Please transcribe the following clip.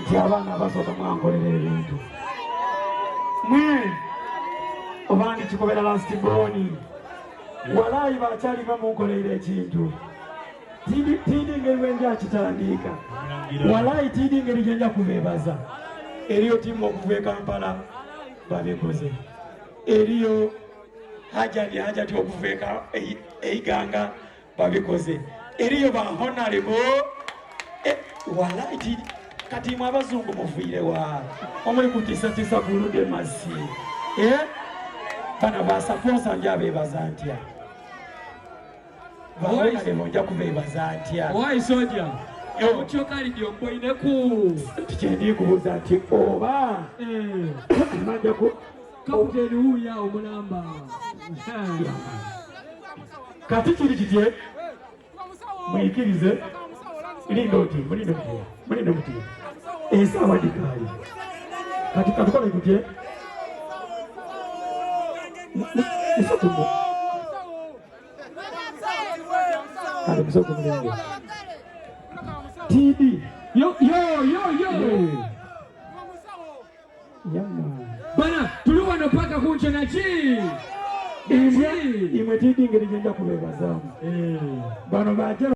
nti abaana abasooka mwankolera ebintu mwe obandi kikobera last born walayi bakyali bamunkolera ekintu tidi ngeri wenja kitandika walayi tidi ngeri gyenja kubebaza eriyo timu okuva e Kampala babikoze eriyo hajati okuva Iganga babikoze eriyo ba honorable walayi tidi kati mwe abazungu mufiire wa omuli kutisatisa kulude masi bana basafonsa nja bebaza ntya bahoyale bonja kubebaza ntya why soja yo kali ndio mboine ku tikyendi kubuza nti oba manja ku kaputeni huya omulamba kati kiri kitye mwikirize mulinde muti esawa dikali kati katukola kutye isokumo kale kusoko mulenge tidi yo yama bana tuli wano paka kuncho na chi imwe tidi ngeri genda kubebazamu bano baje